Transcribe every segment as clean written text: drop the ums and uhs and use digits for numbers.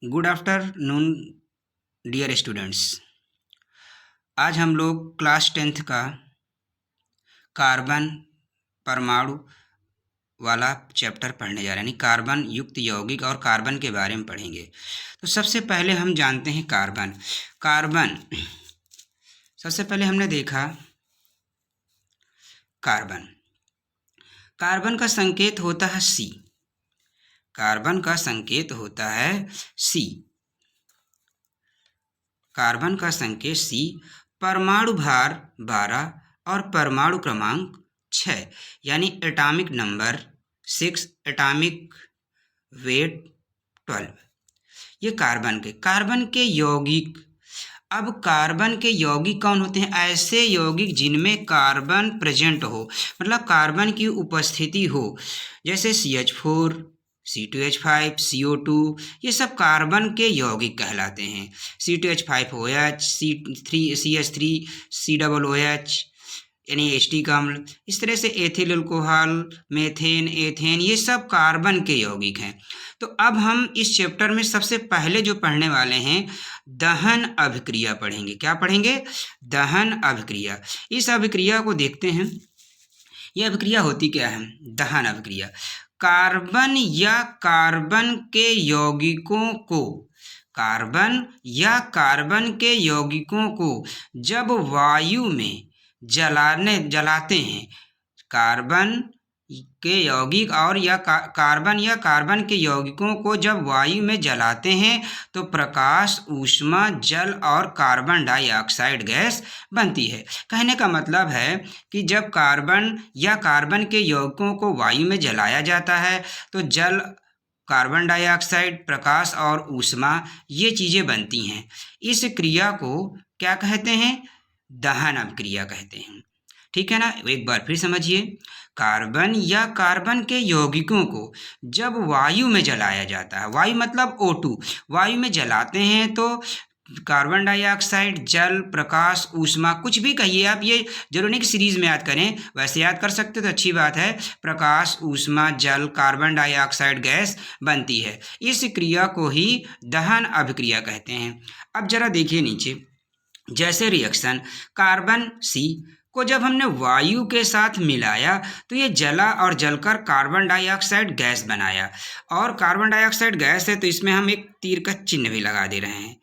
Good afternoon dear students. आज हम लोग क्लास 10th का कार्बन परमाणु वाला चैप्टर पढ़ने जा रहे हैं, यानी कार्बन युक्त यौगिक और कार्बन के बारे में पढ़ेंगे। तो सबसे पहले हम जानते हैं कार्बन। सबसे पहले हमने देखा कार्बन का संकेत होता है C। कार्बन का संकेत होता है C। कार्बन का संकेत C, परमाणु भार 12 और परमाणु क्रमांक 6, यानी एटॉमिक नंबर 6, एटॉमिक वेट 12। ये कार्बन के यौगिक। अब कार्बन के यौगिक कौन होते हैं? ऐसे यौगिक जिनमें कार्बन प्रेजेंट हो, मतलब कार्बन की उपस्थिति हो, जैसे CH4, C2H5, CO2, ये सब कार्बन के यौगिक कहलाते हैं। C2H5OH, CH3, COOH यानी एस्टिक अम्ल, इस तरह से एथिल अल्कोहल, मेथेन, एथेन, ये सब कार्बन के यौगिक हैं। तो अब हम इस चैप्टर में सबसे पहले जो पढ़ने वाले हैं दहन अभिक्रिया पढ़ेंगे। क्या पढ़ेंगे? दहन अभिक्रिया। इस अभिक्रिया को देखते हैं। यह अभिक्रिया होती क्या है? दहन अभिक्रिया कार्बन या कार्बन के यौगिकों को, कार्बन या कार्बन के यौगिकों को जब वायु में जलाते हैं, कार्बन के यौगिक और या कार्बन या कार्बन के यौगिकों को जब वायु में जलाते हैं तो प्रकाश, ऊष्मा, जल और कार्बन डाइऑक्साइड गैस बनती है। कहने का मतलब है कि जब कार्बन या कार्बन के यौगिकों को वायु में जलाया जाता है तो जल, कार्बन डाइऑक्साइड, प्रकाश और ऊष्मा, ये चीज़ें बनती हैं। इस क्रिया को क्या कहते हैं? दहन अभिक्रिया कहते हैं। ठीक है ना? एक बार फिर समझिए। कार्बन या कार्बन के यौगिकों को जब वायु में जलाया जाता है, वायु मतलब O2, वायु में जलाते हैं तो कार्बन डाइऑक्साइड, जल, प्रकाश, ऊष्मा, कुछ भी कहिए आप, ये जरूरी नहीं कि सीरीज में याद करें, वैसे याद कर सकते तो अच्छी बात है। प्रकाश, ऊष्मा, जल, कार्बन डाइऑक्साइड गैस बनती है। इस क्रिया को ही दहन अभिक्रिया कहते हैं। अब जरा देखिए नीचे, जैसे रिएक्शन कार्बन C को जब हमने वायु के साथ मिलाया तो ये जला और जलकर कार्बन डाइऑक्साइड गैस बनाया, और कार्बन डाइऑक्साइड गैस है तो इसमें हम एक तीर का चिन्ह भी लगा दे रहे हैं।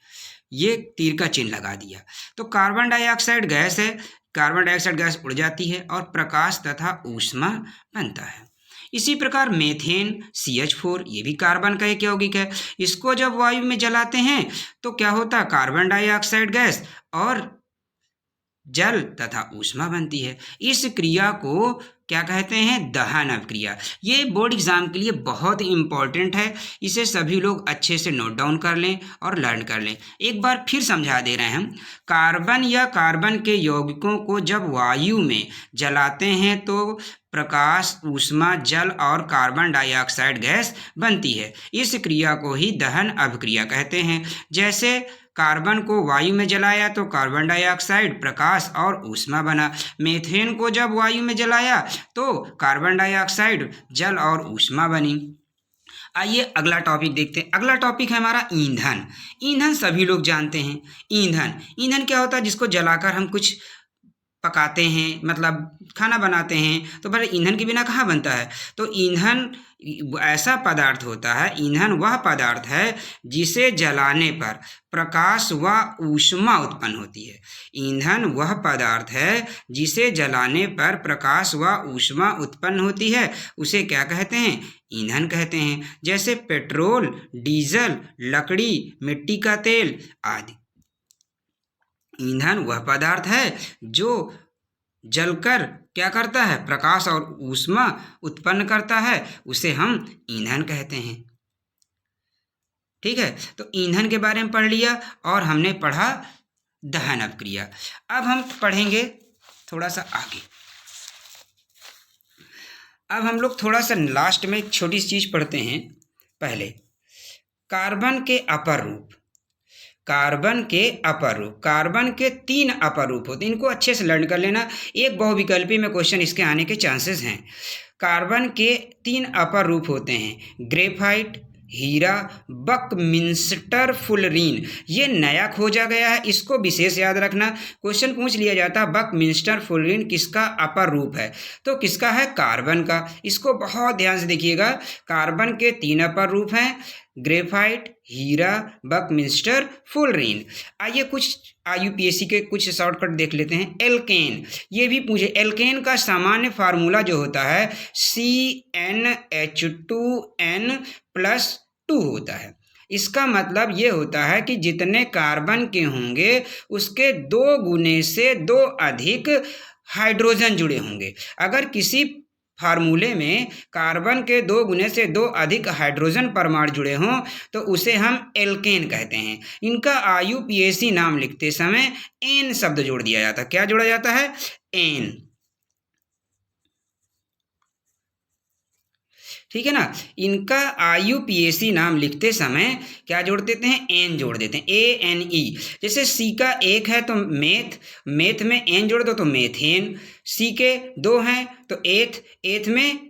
ये तीर का चिन्ह लगा दिया तो कार्बन डाइऑक्साइड गैस है, कार्बन डाइऑक्साइड गैस उड़ जाती है और प्रकाश तथा ऊष्मा बनता है। इसी प्रकार मेथेन CH4, ये भी कार्बन का एक यौगिक है। इसको जब वायु में जलाते हैं तो क्या होता है? कार्बन डाइऑक्साइड गैस और जल तथा ऊष्मा बनती है। इस क्रिया को क्या कहते हैं? दहन अभिक्रिया। ये बोर्ड एग्जाम के लिए बहुत इंपॉर्टेंट है, इसे सभी लोग अच्छे से नोट डाउन कर लें और लर्न कर लें। एक बार फिर समझा दे रहे हैं हम। कार्बन या कार्बन के यौगिकों को जब वायु में जलाते हैं तो प्रकाश, ऊष्मा, जल और कार्बन डाइऑक्साइड गैस बनती है। इस क्रिया को ही दहन अभिक्रिया कहते हैं। जैसे कार्बन को वायु में जलाया तो कार्बन डाइऑक्साइड, प्रकाश और ऊष्मा बना। मीथेन को जब वायु में जलाया तो कार्बन डाइऑक्साइड, जल और ऊष्मा बनी। आइए अगला टॉपिक देखते हैं। अगला टॉपिक है हमारा ईंधन। ईंधन सभी लोग जानते हैं। ईंधन क्या होता है? जिसको जलाकर हम कुछ पकाते हैं, मतलब खाना बनाते हैं, तो पर ईंधन के बिना कहाँ बनता है? तो ईंधन ऐसा पदार्थ होता है, ईंधन वह पदार्थ है जिसे जलाने पर प्रकाश व ऊष्मा उत्पन्न होती है। ईंधन वह पदार्थ है जिसे जलाने पर प्रकाश व ऊष्मा उत्पन्न होती है, उसे क्या कहते हैं? ईंधन कहते हैं। जैसे पेट्रोल, डीजल, लकड़ी, मिट्टी का तेल आदि। ईंधन वह पदार्थ है जो जलकर क्या करता है? प्रकाश और ऊष्मा उत्पन्न करता है, उसे हम ईंधन कहते हैं। ठीक है, तो ईंधन के बारे में पढ़ लिया और हमने पढ़ा दहन अभिक्रिया। अब हम पढ़ेंगे थोड़ा सा आगे। अब हम लोग थोड़ा सा लास्ट में एक छोटी सी चीज पढ़ते हैं। पहले कार्बन के अपर रूप। कार्बन के 3 अपर रूप होते हैं, इनको अच्छे से लर्न कर लेना। एक बहुविकल्पी में क्वेश्चन इसके आने के चांसेस हैं। कार्बन के 3 अपर रूप होते हैं, ग्रेफाइट, हीरा, बकमिंस्टर फुलरीन, ये नया खोजा गया है, इसको विशेष याद रखना। क्वेश्चन पूछ लिया जाता है बकमिंस्टर फुलरीन किसका अपर रूप है, तो किसका है, कार्बन का। इसको बहुत ध्यान से देखिएगा, कार्बन के 3 अपर रूप हैं, ग्रेफाइट, हीरा, बकमिंस्टर, फुलरीन। आइए कुछ IUPAC के कुछ शॉर्टकट देख लेते हैं। एल्केन, ये भी पूछे, एल्केन का सामान्य फार्मूला जो होता है CnH2n+2 होता है। इसका मतलब ये होता है कि जितने कार्बन के होंगे उसके 2 गुने से 2 अधिक हाइड्रोजन जुड़े होंगे। अगर किसी फार्मूले में कार्बन के 2 गुने से 2 अधिक हाइड्रोजन परमाणु जुड़े हों तो उसे हम एल्केन कहते हैं। इनका IUPAC नाम लिखते समय एन शब्द जोड़ दिया जाता है। क्या जोड़ा जाता है, एन, ठीक है ना। इनका IUPAC नाम लिखते समय क्या जोड़ देते हैं, एन जोड़ देते हैं, ANE। जैसे सी का 1 है तो मेथ, मेथ में एन जोड़ दो तो मेथेन। सी के 2 हैं तो एथ, एथ में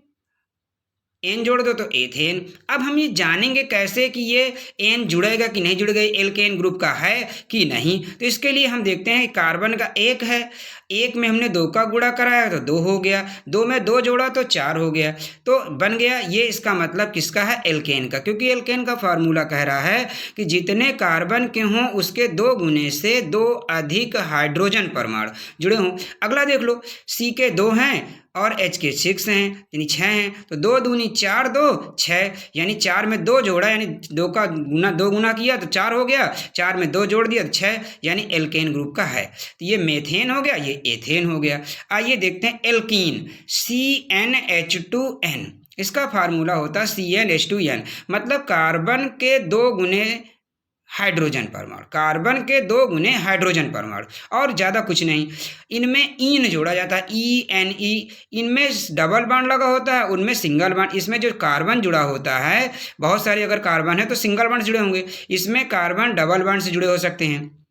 एन जोड़ दो तो एथेन। अब हम ये जानेंगे कैसे कि ये एन जुड़ेगा कि नहीं जुड़ेगा, एल्केन ग्रुप का है कि नहीं। तो इसके लिए हम देखते हैं कार्बन का 1 है, 1 में हमने 2 का गुणा कराया तो 2 हो गया, 2 में 2 जोड़ा तो 4 हो गया, तो बन गया। ये इसका मतलब किसका है, एल्केन का, क्योंकि एल्केन का फार्मूला कह रहा है कि जितने कार्बन के हों उसके 2 गुने से 2 अधिक हाइड्रोजन परमाणु जुड़े हों। अगला देख लो, सी के 2 हैं और H के 6 हैं यानी 6 हैं, तो 2 दूनी 4, 2 6, यानी 4 में 2 जोड़ा यानी 2 का गुना 2 गुना किया तो 4 हो गया, 4 में 2 जोड़ दिया तो 6, यानी एल्केन ग्रुप का है। तो ये मेथेन हो गया, ये एथेन हो गया। आइए देखते हैं एल्कीन, CnH2n, इसका फार्मूला होता है CnH2n, मतलब कार्बन के 2 गुने हाइड्रोजन परमाणु, कार्बन के 2 गुने हाइड्रोजन परमाणु, और ज़्यादा कुछ नहीं। इनमें ईन जोड़ा जाता है, ENE, इनमें डबल बॉन्ड लगा होता है, उनमें सिंगल बॉन्ड। इसमें जो कार्बन जुड़ा होता है, बहुत सारे अगर कार्बन है तो सिंगल बॉन्ड जुड़े होंगे, इसमें कार्बन डबल बॉन्ड से जुड़े हो सकते हैं।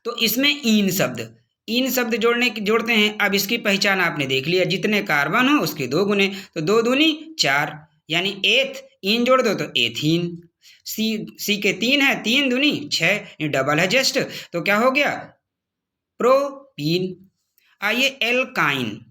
तो इसमें ईन शब्द जोड़ते हैं। अब इसकी पहचान आपने देख लिया, जितने कार्बन हो उसके 2 गुने, तो 2 दूनी 4, यानी एथ, ईन जोड़ दो तो एथीन। सी के 3 है, 3 दूनी 6, ये डबल है जस्ट, तो क्या हो गया, प्रोपीन। आइए एल्काइन,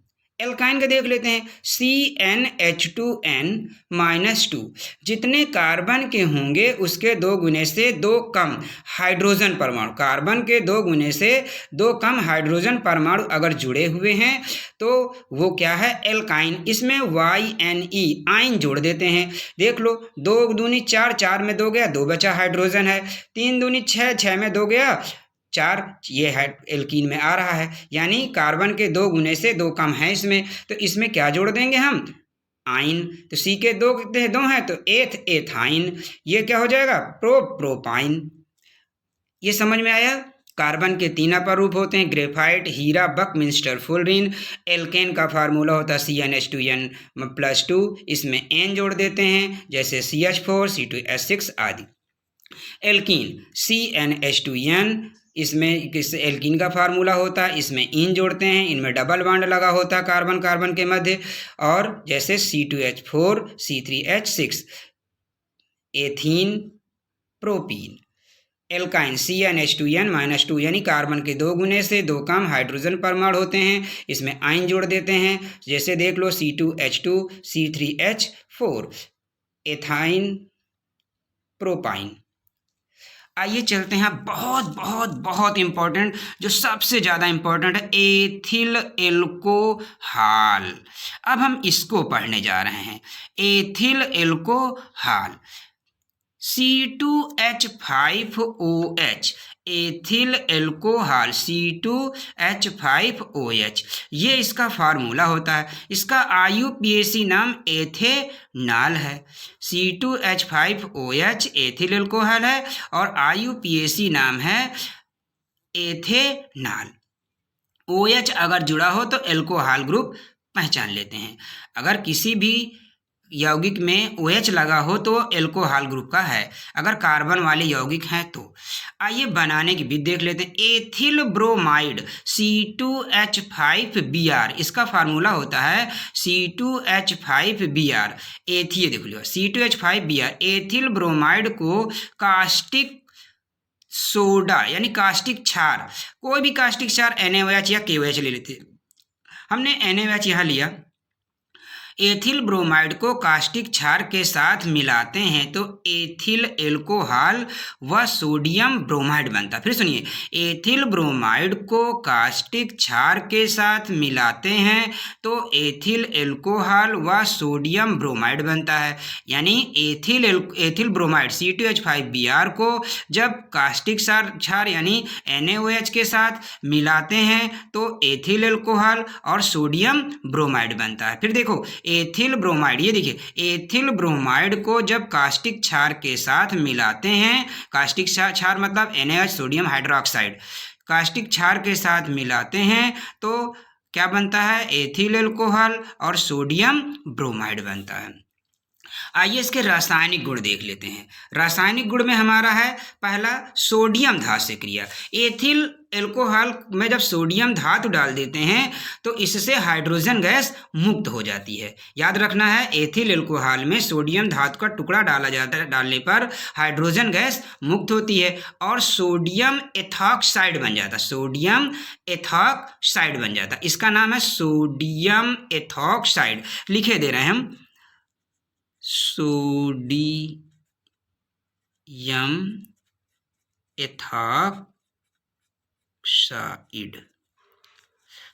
एल्काइन का देख लेते हैं, CnH2n-2, जितने कार्बन के होंगे उसके 2 गुने से 2 कम हाइड्रोजन परमाणु, कार्बन के 2 गुने से 2 कम हाइड्रोजन परमाणु अगर जुड़े हुए हैं तो वो क्या है, एल्काइन। इसमें YNE, आइन जोड़ देते हैं। देख लो, 2 दूनी 4, 4 में 2 गया, 2 बचा हाइड्रोजन है, 3 दूनी 6, 6 में 2 गया 4, ये है एल्कीन में आ रहा है, यानी कार्बन के 2 गुने से 2 कम है इसमें, तो इसमें क्या जोड़ देंगे हम, आइन। तो सी के 2 हैं तो एथाइन, ये क्या हो जाएगा, प्रोपाइन। ये समझ में आया। कार्बन के 3 अपर रूप होते हैं, ग्रेफाइट, हीरा, बकमिंस्टर, फुलरीन। एल्केन का फार्मूला होता है CnH2n+2, इसमें n जोड़ देते हैं, जैसे CH4, C2H6 आदि। एल्कीन, CnH2n, इसमें किस एल्कीन का फार्मूला होता है, इसमें इन जोड़ते हैं, इनमें डबल बॉन्ड लगा होता है कार्बन कार्बन के मध्य, और जैसे C2H4, C3H6, ethene, propene. Alkyne, CnH2n-2, यानी कार्बन के 2 गुने से 2 कम हाइड्रोजन परमाणु होते हैं, इसमें आइन जोड़ देते हैं, जैसे देख लो C2H2, C3H4, एथाइन, प्रोपाइन। आइए चलते हैं बहुत बहुत बहुत इंपॉर्टेंट, जो सबसे ज़्यादा इंपॉर्टेंट है, एथिल एल्कोहल। अब हम इसको पढ़ने जा रहे हैं, ethyl alcohol, C2H5OH, ethyl alcohol C2H5OH, ये इसका फार्मूला होता है। इसका IUPAC नाम एथेनॉल है। C2H5OH एथिल एल्कोहल है और IUPAC नाम है एथेनॉल। OH अगर जुड़ा हो तो एल्कोहल ग्रुप पहचान लेते हैं। अगर किसी भी यौगिक में OH लगा हो तो एल्कोहल ग्रुप का है, अगर कार्बन वाले यौगिक हैं तो। आइए बनाने की विधि देख लेते हैं। एथिल ब्रोमाइड C2H5Br, इसका फार्मूला होता है C2H5Br। एथी देख लो C2H5Br। एथिल ब्रोमाइड को कास्टिक सोडा यानी कास्टिक क्षार, कोई भी कास्टिक क्षार NaOH या KOH ले लेते हैं। हमने NaOH यहाँ लिया। एथिल ब्रोमाइड को कास्टिक क्षार के साथ मिलाते हैं तो एथिल एल्कोहल व सोडियम ब्रोमाइड बनता। फिर सुनिए, एथिल ब्रोमाइड को कास्टिक क्षार के साथ मिलाते हैं तो एथिल एल्कोहल व सोडियम ब्रोमाइड बनता है। यानी एथिल ब्रोमाइड C2H5Br को जब कास्टिक क्षार यानी NaOH के साथ मिलाते हैं तो एथिल एल्कोहल और सोडियम ब्रोमाइड बनता है। फिर देखो एथिल ब्रोमाइड, ये देखिए एथिल ब्रोमाइड को जब कास्टिक क्षार के साथ मिलाते हैं, कास्टिक क्षार मतलब NaOH सोडियम हाइड्रोक्साइड, कास्टिक क्षार के साथ मिलाते हैं तो क्या बनता है, एथिल एल्कोहल और सोडियम ब्रोमाइड बनता है। आइए इसके रासायनिक गुण देख लेते हैं। रासायनिक गुण में हमारा है पहला सोडियम धातु से क्रिया। एथिल एल्कोहल में जब सोडियम धातु डाल देते हैं तो इससे हाइड्रोजन गैस मुक्त हो जाती है। याद रखना है, एथिल एल्कोहल में सोडियम धातु का टुकड़ा डाला जाता है, डालने पर हाइड्रोजन गैस मुक्त होती है और सोडियम एथॉक्साइड बन जाता है। सोडियम एथॉक्साइड बन जाता है, इसका नाम है सोडियम एथॉक्साइड। लिखे दे रहे हैं हम सोडियम एथॉक्साइड।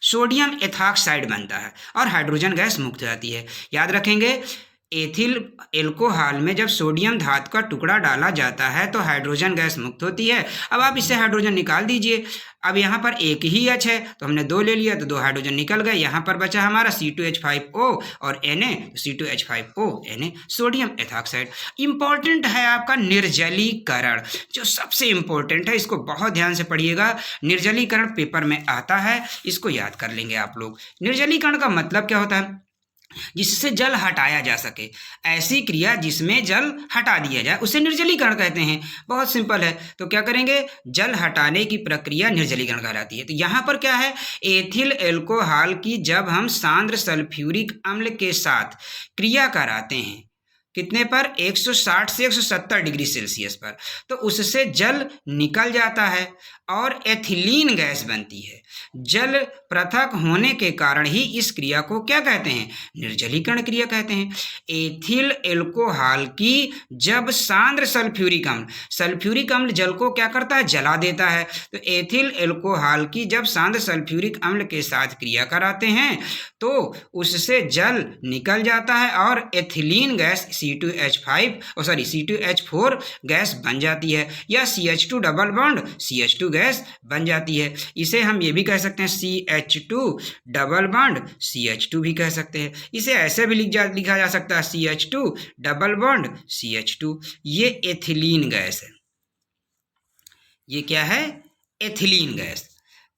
सोडियम एथॉक्साइड बनता है और हाइड्रोजन गैस मुक्त हो जाती है। याद रखेंगे, एथिल एल्कोहल में जब सोडियम धातु का टुकड़ा डाला जाता है तो हाइड्रोजन गैस मुक्त होती है। अब आप इससे हाइड्रोजन निकाल दीजिए। अब यहाँ पर एक ही H है तो हमने 2 ले लिया तो 2 हाइड्रोजन निकल गए। यहाँ पर बचा हमारा C2H5O और Na, C2H5O Na, sodium ethoxide. Important है आपका निर्जलीकरण, जो सबसे इंपॉर्टेंट है, इसको बहुत ध्यान से पढ़िएगा। निर्जलीकरण पेपर में आता है, इसको याद कर लेंगे आप लोग। निर्जलीकरण का मतलब क्या होता है, जिससे जल हटाया जा सके, ऐसी क्रिया जिसमें जल हटा दिया जाए उसे निर्जलीकरण कहते हैं। बहुत सिंपल है, तो क्या करेंगे, जल हटाने की प्रक्रिया निर्जलीकरण कहलाती है। तो यहाँ पर क्या है, एथिल एल्कोहल की जब हम सांद्र सल्फ्यूरिक अम्ल के साथ क्रिया कराते हैं, कितने पर, 160 से 170 डिग्री सेल्सियस पर, तो उससे जल निकल जाता है और एथिलीन गैस बनती है। जल पृथक होने के कारण ही इस क्रिया को क्या कहते हैं, निर्जलीकरण क्रिया कहते हैं। एथिल एल्कोहल की जब सांद्र सल्फ्यूरिक अम्ल जल को क्या करता है, जला देता है। तो एथिल एल्कोहल की जब सांद्र सल्फ्यूरिक अम्ल के साथ क्रिया कराते हैं तो उससे जल निकल जाता है और एथिलीन गैस C2H4 गैस बन जाती है, या CH2 double bond CH2 gas बन जाती है। इसे हम ये भी कह सकते हैं CH2 डबल बॉन्ड CH2 भी कह सकते हैं। इसे ऐसे भी लिखा जा सकता है CH2 डबल बॉन्ड CH2। ये एथिलीन गैस है। ये क्या है, एथिलीन गैस।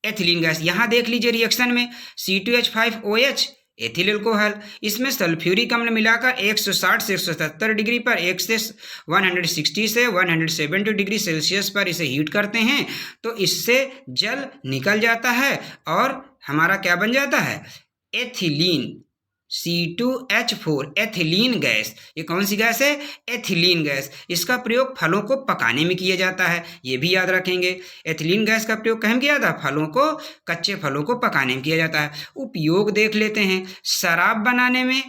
एथिलीन गैस यहाँ देख लीजिए रिएक्शन में C2H5OH एथिल एल्कोहल, इसमें सल्फ्यूरिक अम्ल मिलाकर 160 से 170 डिग्री पर 160 से 170 डिग्री सेल्सियस पर इसे हीट करते हैं तो इससे जल निकल जाता है और हमारा क्या बन जाता है, एथिलीन C2H4 एथिलीन गैस। ये कौन सी गैस है, एथिलीन गैस। इसका प्रयोग फलों को पकाने में किया जाता है, ये भी याद रखेंगे। एथिलीन गैस का प्रयोग कहाँ किया जाता है, फलों को, कच्चे फलों को पकाने में किया जाता है। उपयोग देख लेते हैं, शराब बनाने में,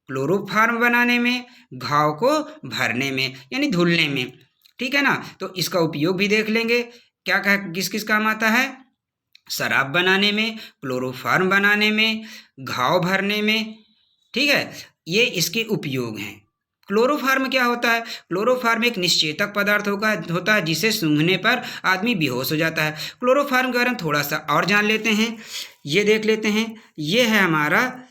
क्लोरोफॉर्म बनाने में, घाव को भरने में यानी धुलने में, ठीक है ना। तो इसका उपयोग भी देख लेंगे, क्या किस किस काम आता है, शराब बनाने में, क्लोरोफॉर्म बनाने में, घाव भरने में, ठीक है, ये इसके उपयोग हैं। क्लोरोफॉर्म क्या होता है, क्लोरोफॉर्म एक निश्चेतक पदार्थ होता है जिसे सूंघने पर आदमी बेहोश हो जाता है। क्लोरोफॉर्म के बारे में थोड़ा सा और जान लेते हैं, ये देख लेते हैं। ये है हमारा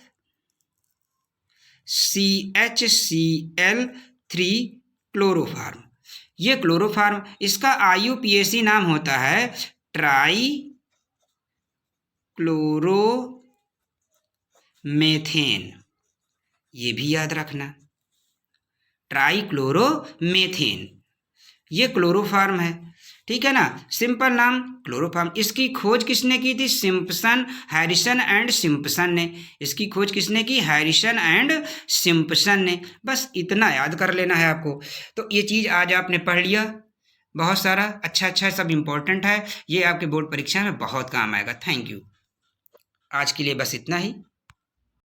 CHCl3 क्लोरोफॉर्म। ये क्लोरोफॉर्म, इसका IUPAC नाम होता है ट्राई क्लोरोमेथेन, ये भी याद रखना। ट्राईक्लोरोमेथेन, ये क्लोरोफार्म है, ठीक है ना, सिंपल नाम क्लोरोफार्म। इसकी खोज किसने की थी? सिम्पसन, हैरिसन एंड सिम्पसन ने। इसकी खोज किसने की? हैरिसन एंड सिम्पसन ने। बस इतना याद कर लेना है आपको। तो ये चीज़ आज आपने पढ़ लिया, बहुत सारा अच्छा अच्छा सब इम्पोर्टेंट है, ये आपके बोर्ड परीक्षा में बहुत काम आएगा। Thank you. आज के लिए बस इतना ही।